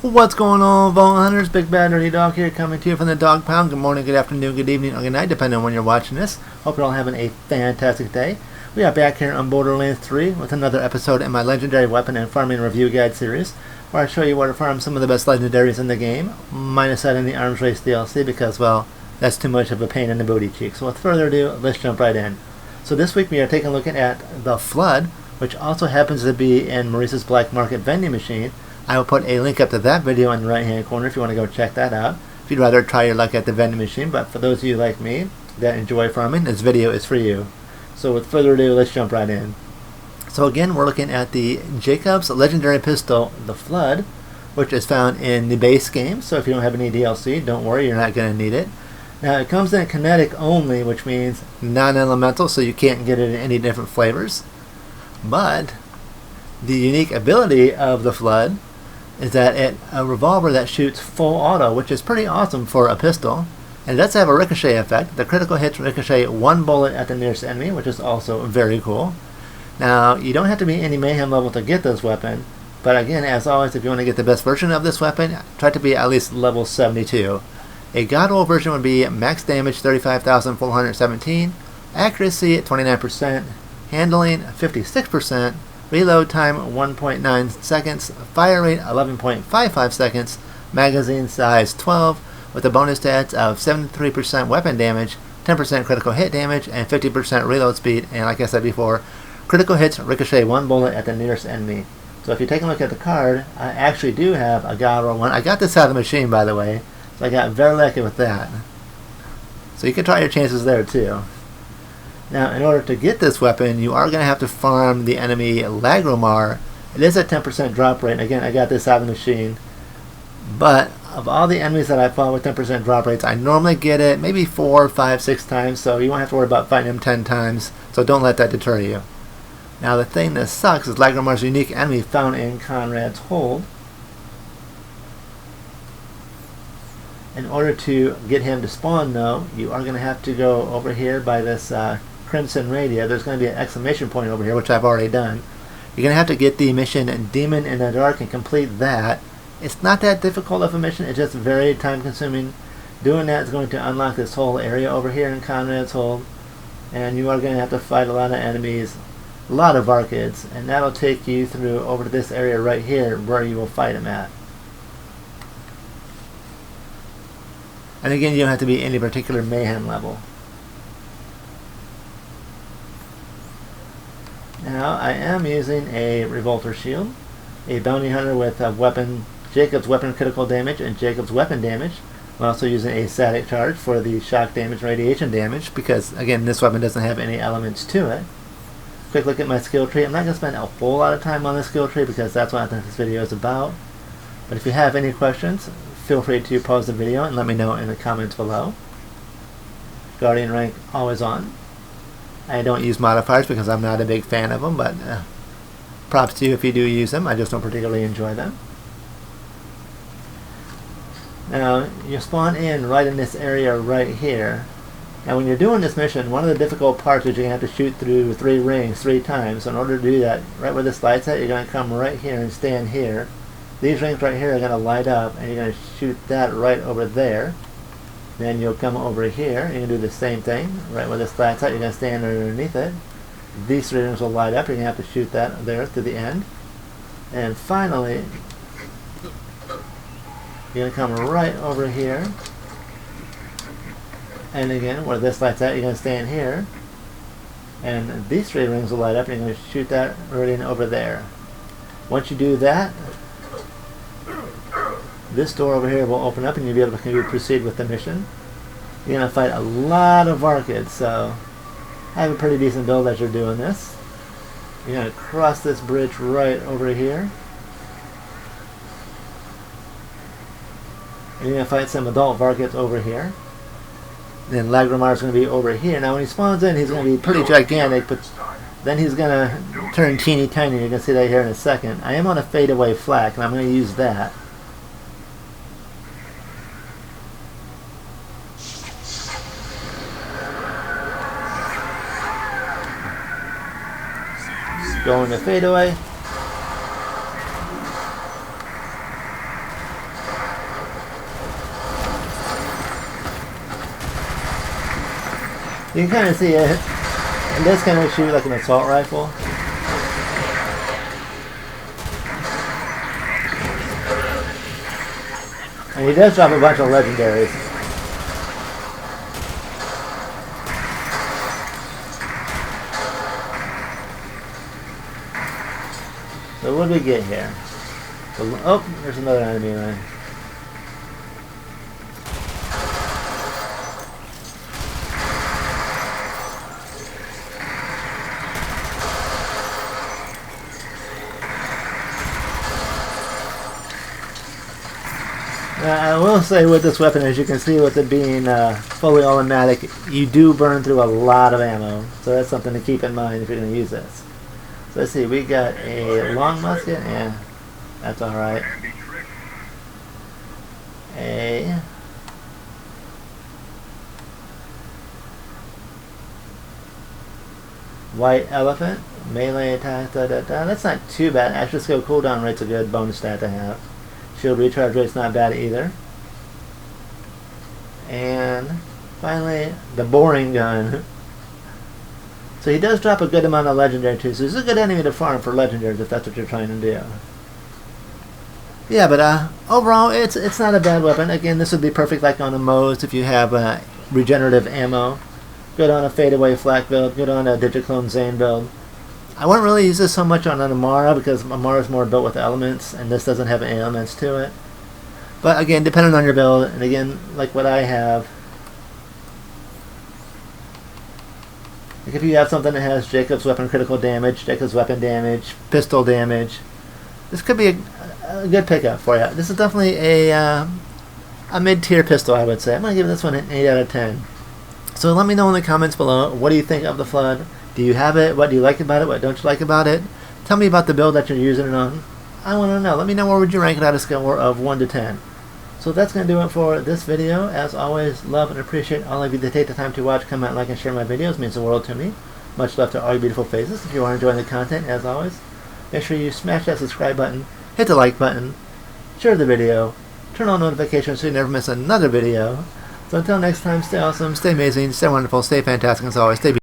What's going on, Vault Hunters? Big Bad Dirty Dog here, coming to you from the Dog Pound. Good morning, good afternoon, good evening, or good night, depending on when you're watching this. Hope you're all having a fantastic day. We are back here on Borderlands 3 with another episode in my Legendary Weapon and Farming Review Guide series, where I show you where to farm some of the best legendaries in the game, minus that in the Arms Race DLC, because, well, that's too much of a pain in the booty cheek. So with further ado, let's jump right in. So this week we are taking a look at the Flood, which also happens to be in Maurice's Black Market vending machine. I will put a link up to that video in the right hand corner if you want to go check that out, if you'd rather try your luck at the vending machine. But for those of you like me that enjoy farming, this video is for you. So with further ado, let's jump right in. So again, we're looking at the JAKOBS legendary pistol, the Flood, which is found in the base game. So if you don't have any DLC, don't worry, you're not going to need it. Now it comes in kinetic only, which means non-elemental, so you can't get it in any different flavors. But the unique ability of the Flood is that it's a revolver that shoots full auto, which is pretty awesome for a pistol. And it does have a ricochet effect. The critical hits ricochet one bullet at the nearest enemy, which is also very cool. Now, you don't have to be any mayhem level to get this weapon, but again, as always, if you want to get the best version of this weapon, try to be at least level 72. A God roll version would be max damage 35,417, accuracy 29%, handling 56%, reload time 1.9 seconds, fire rate 11.55 seconds, magazine size 12, with a bonus stats of 73% weapon damage, 10% critical hit damage, and 50% reload speed. And like I said before, critical hits ricochet one bullet at the nearest enemy. So if you take a look at the card, I actually do have a God roll one. I got this out of the machine, by the way, so I got very lucky with that. So you can try your chances there too. Now, in order to get this weapon, you are going to have to farm the enemy Lagromar. It is a 10% drop rate. Again, I got this out of the machine. But of all the enemies that I fought with 10% drop rates, I normally get it maybe 4, 5, 6 times. So you won't have to worry about fighting him 10 times. So don't let that deter you. Now, the thing that sucks is Lagromar's unique enemy found in Conrad's Hold. In order to get him to spawn, though, you are going to have to go over here by this Crimson Radio. There's going to be an exclamation point over here, which I've already done. You're going to have to get the mission Demon in the Dark and complete that. It's not that difficult of a mission, it's just very time consuming. Doing that is going to unlock this whole area over here in Conrad's Hold, and you are going to have to fight a lot of enemies, a lot of Archids, and that'll take you through over to this area right here where you will fight them at. And again, you don't have to be any particular mayhem level. Now, I am using a Revolter Shield, a Bounty Hunter with a weapon, JAKOBS weapon critical damage and JAKOBS weapon damage. I'm also using a static charge for the shock damage, radiation damage, because again, this weapon doesn't have any elements to it. Quick look at my skill tree. I'm not going to spend a whole lot of time on the skill tree because that's what I think this video is about. But if you have any questions, feel free to pause the video and let me know in the comments below. Guardian rank always on. I don't use modifiers because I'm not a big fan of them, but props to you if you do use them. I just don't particularly enjoy them. Now, you spawn in right in this area right here. Now, when you're doing this mission, one of the difficult parts is you're going to have to shoot through 3 rings 3 times. So in order to do that, right where this light's at, you're going to come right here and stand here. These rings right here are going to light up, and you're going to shoot that right over there. Then you'll come over here, and you can do the same thing. Right where this light's at, you're going to stand underneath it. These 3 rings will light up, you're going to have to shoot that there to the end. And finally, you're going to come right over here. And again, where this light's at, you're going to stand here. And these 3 rings will light up, and you're going to shoot that right in over there. Once you do that, this door over here will open up and you'll be able to proceed with the mission. You're going to fight a lot of Archids, so have a pretty decent build as you're doing this. You're going to cross this bridge right over here. And you're going to fight some adult Archids over here. Then Lagromar is going to be over here. Now when he spawns in, he's going to be pretty gigantic, but then he's going to turn teeny tiny. You're going to see that here in a second. I am on a fadeaway flak, and I'm going to use that. Going to fadeaway. You can kind of see it. And this kind of shoot like an assault rifle. And he does drop a bunch of legendaries. So what do we get here? Oh, there's another enemy line. I will say with this weapon, as you can see with it being fully automatic, you do burn through a lot of ammo. So that's something to keep in mind if you're going to use this. So let's see, we got a long musket, yeah, that's alright. A white elephant, melee attack, that's not too bad. Extra skill cooldown rate's a good bonus stat to have. Shield recharge rate's not bad either. And finally, the boring gun. So he does drop a good amount of legendary too, so he's a good enemy to farm for legendaries if that's what you're trying to do. Yeah, but overall, it's not a bad weapon. Again, this would be perfect like on a Mo's if you have regenerative ammo. Good on a fadeaway flak build, good on a Digiclone Zane build. I wouldn't really use this so much on an Amara because Amara is more built with elements and this doesn't have any elements to it. But again, depending on your build, and again, like what I have, like if you have something that has JAKOBS weapon critical damage, JAKOBS weapon damage, pistol damage, this could be a good pickup for you. This is definitely a mid-tier pistol, I would say. I'm going to give this one an 8 out of 10. So let me know in the comments below, what do you think of the Flood? Do you have it? What do you like about it? What don't you like about it? Tell me about the build that you're using it on. I want to know. Let me know where would you rank it out of a scale of 1 to 10. So that's going to do it for this video. As always, love and appreciate all of you that take the time to watch, comment, like, and share my videos. It means the world to me. Much love to all your beautiful faces. If you are enjoying the content, as always, make sure you smash that subscribe button, hit the like button, share the video, turn on notifications so you never miss another video. So until next time, stay awesome, stay amazing, stay wonderful, stay fantastic, as always, stay beautiful.